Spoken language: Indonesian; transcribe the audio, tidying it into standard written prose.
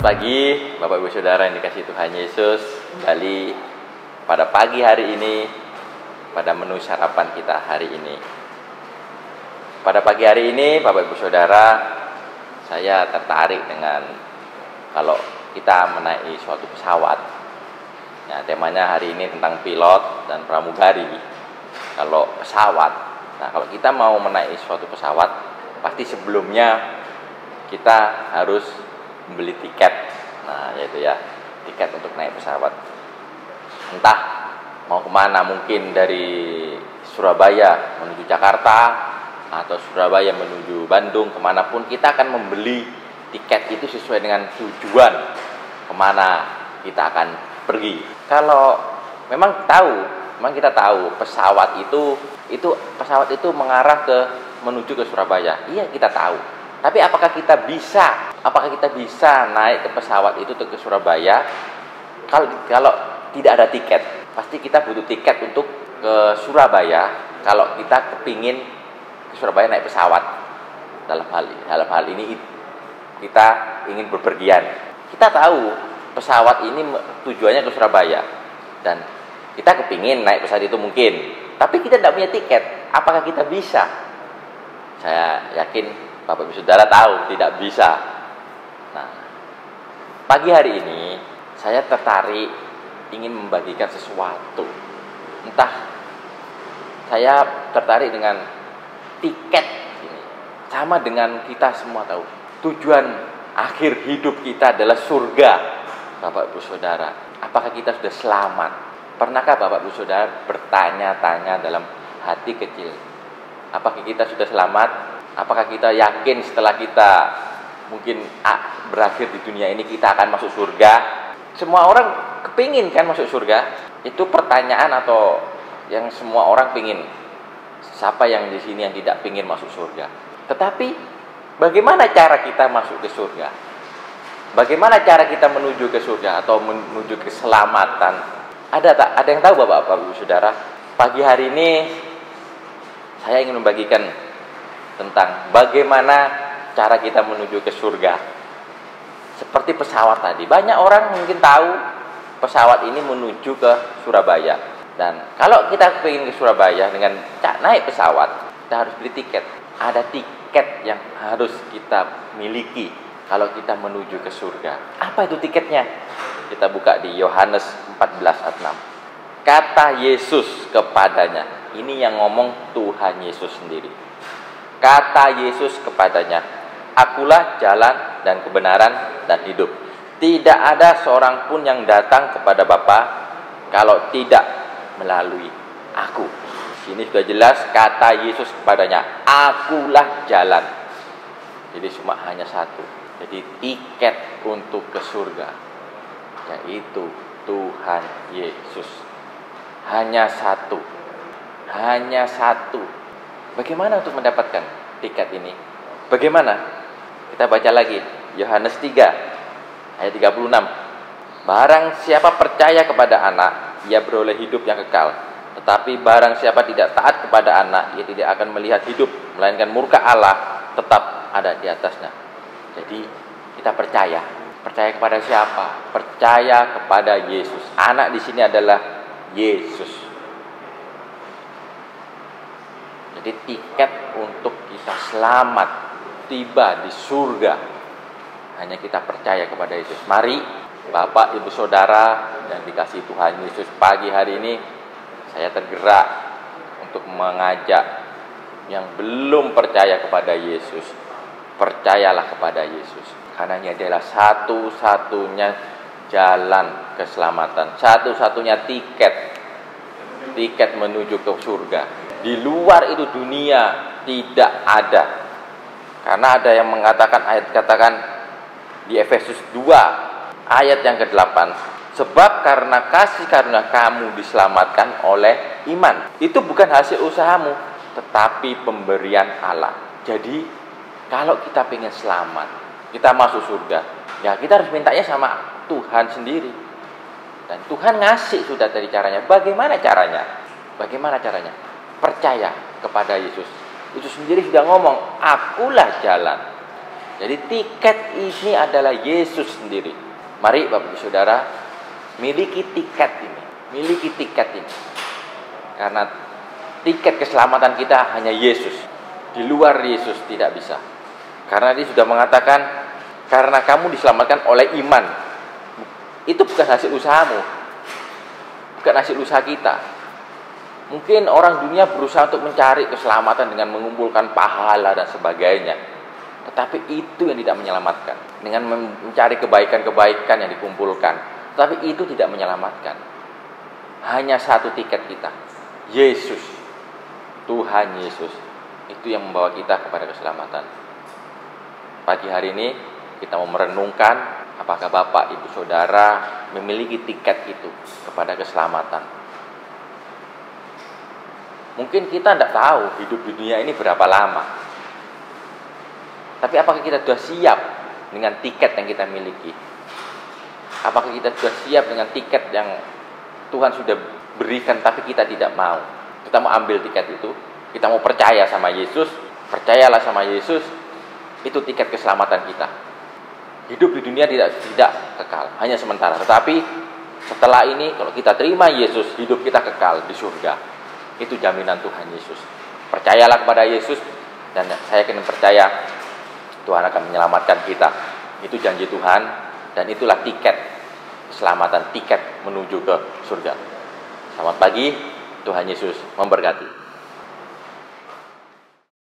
pagi Bapak Ibu Saudara yang dikasihi Tuhan Yesus. Kembali pada pagi hari ini, pada menu sarapan kita hari ini. Pada pagi hari ini Bapak Ibu Saudara, saya tertarik dengan kalau kita menaiki suatu pesawat. Ya, temanya hari ini tentang pilot dan pramugari. Kalau pesawat, nah kalau kita mau menaiki suatu pesawat, pasti sebelumnya kita harus membeli tiket. Nah, yaitu ya, tiket untuk naik pesawat. Entah mau kemana, mungkin dari Surabaya menuju Jakarta atau Surabaya menuju Bandung, kemanapun kita akan membeli tiket itu sesuai dengan tujuan kemana kita akan pergi. Kalau memang kita tahu pesawat itu pesawat itu mengarah menuju ke Surabaya. Iya, kita tahu. Tapi apakah kita bisa naik ke pesawat itu ke Surabaya? Kalau tidak ada tiket, pasti kita butuh tiket untuk ke Surabaya. Kalau kita kepingin ke Surabaya naik pesawat, dalam hal ini kita ingin bepergian. Kita tahu pesawat ini tujuannya ke Surabaya dan kita kepingin naik pesawat itu mungkin, tapi kita tidak punya tiket. Apakah kita bisa? Saya yakin Bapak Ibu Saudara tahu tidak bisa. Nah, pagi hari ini saya tertarik ingin membagikan sesuatu. Entah saya tertarik dengan tiket ini. Sama dengan kita semua tahu, tujuan akhir hidup kita adalah surga. Bapak Ibu Saudara, apakah kita sudah selamat? Pernahkah Bapak Ibu Saudara bertanya-tanya dalam hati kecil, apakah kita sudah selamat? Apakah kita yakin setelah kita mungkin berakhir di dunia ini kita akan masuk surga? Semua orang kepingin kan masuk surga. Itu pertanyaan atau yang semua orang pingin. Siapa yang di sini yang tidak pingin masuk surga? Tetapi bagaimana cara kita masuk ke surga? Bagaimana cara kita menuju ke surga atau menuju keselamatan? Ada yang tahu Bapak Ibu Saudara? Pagi hari ini saya ingin membagikan tentang bagaimana cara kita menuju ke surga. Seperti pesawat tadi, banyak orang mungkin tahu pesawat ini menuju ke Surabaya. Dan kalau kita ingin ke Surabaya dengan naik pesawat, kita harus beli tiket. Ada tiket yang harus kita miliki kalau kita menuju ke surga. Apa itu tiketnya? Kita buka di Yohanes 14 ayat 6. Kata Yesus kepadanya, ini yang ngomong Tuhan Yesus sendiri. Kata Yesus kepadanya, akulah jalan dan kebenaran dan hidup. Tidak ada seorang pun yang datang kepada Bapa kalau tidak melalui aku. Sini sudah jelas kata Yesus kepadanya, akulah jalan. Jadi cuma hanya satu. Jadi tiket untuk ke surga, yaitu Tuhan Yesus. Hanya satu. Hanya satu. Bagaimana untuk mendapatkan tiket ini? Bagaimana? Kita baca lagi Yohanes 3 ayat 36. Barang siapa percaya kepada anak, ia beroleh hidup yang kekal. Tetapi barang siapa tidak taat kepada anak, ia tidak akan melihat hidup, melainkan murka Allah tetap ada di atasnya. Jadi kita percaya. Percaya kepada siapa? Percaya kepada Yesus. Anak di sini adalah Yesus. Jadi tiket untuk kita selamat tiba di surga hanya kita percaya kepada Yesus. Mari Bapak Ibu Saudara yang dikasihi Tuhan Yesus, pagi hari ini saya tergerak untuk mengajak yang belum percaya kepada Yesus, percayalah kepada Yesus. Karena ini adalah satu-satunya jalan keselamatan, satu-satunya tiket menuju ke surga. Di luar itu dunia tidak ada. Karena ada yang mengatakan di Efesus 2 ayat yang ke-8, sebab karena kasih karunia kamu diselamatkan oleh iman. Itu bukan hasil usahamu, tetapi pemberian Allah. Jadi kalau kita pengen selamat, kita masuk surga, ya kita harus mintanya sama Tuhan sendiri. Dan Tuhan ngasih sudah dari caranya. Bagaimana caranya? Percaya kepada Yesus. Yesus sendiri sudah ngomong, akulah jalan. Jadi tiket ini adalah Yesus sendiri. Mari Bapak Ibu Saudara, miliki tiket ini. Miliki tiket ini. Karena tiket keselamatan kita hanya Yesus. Di luar Yesus tidak bisa. Karena dia sudah mengatakan, karena kamu diselamatkan oleh iman. Itu bukan hasil usahamu. Bukan hasil usaha kita. Mungkin orang dunia berusaha untuk mencari keselamatan dengan mengumpulkan pahala dan sebagainya. Tetapi itu yang tidak menyelamatkan. Dengan mencari kebaikan-kebaikan yang dikumpulkan. Tetapi itu tidak menyelamatkan. Hanya satu tiket kita. Yesus. Tuhan Yesus. Itu yang membawa kita kepada keselamatan. Pagi hari ini kita mau merenungkan apakah Bapak, Ibu, Saudara memiliki tiket itu kepada keselamatan. Mungkin kita tidak tahu hidup di dunia ini berapa lama. Tapi apakah kita sudah siap dengan tiket yang kita miliki? Apakah kita sudah siap dengan tiket yang Tuhan sudah berikan tapi kita tidak mau? Kita mau ambil tiket itu, kita mau percaya sama Yesus, percayalah sama Yesus, itu tiket keselamatan kita. Hidup di dunia tidak kekal, hanya sementara. Tetapi setelah ini kalau kita terima Yesus, hidup kita kekal di surga. Itu jaminan Tuhan Yesus. Percayalah kepada Yesus, dan saya yakin percaya Tuhan akan menyelamatkan kita. Itu janji Tuhan, dan itulah tiket keselamatan, tiket menuju ke surga. Selamat pagi, Tuhan Yesus memberkati.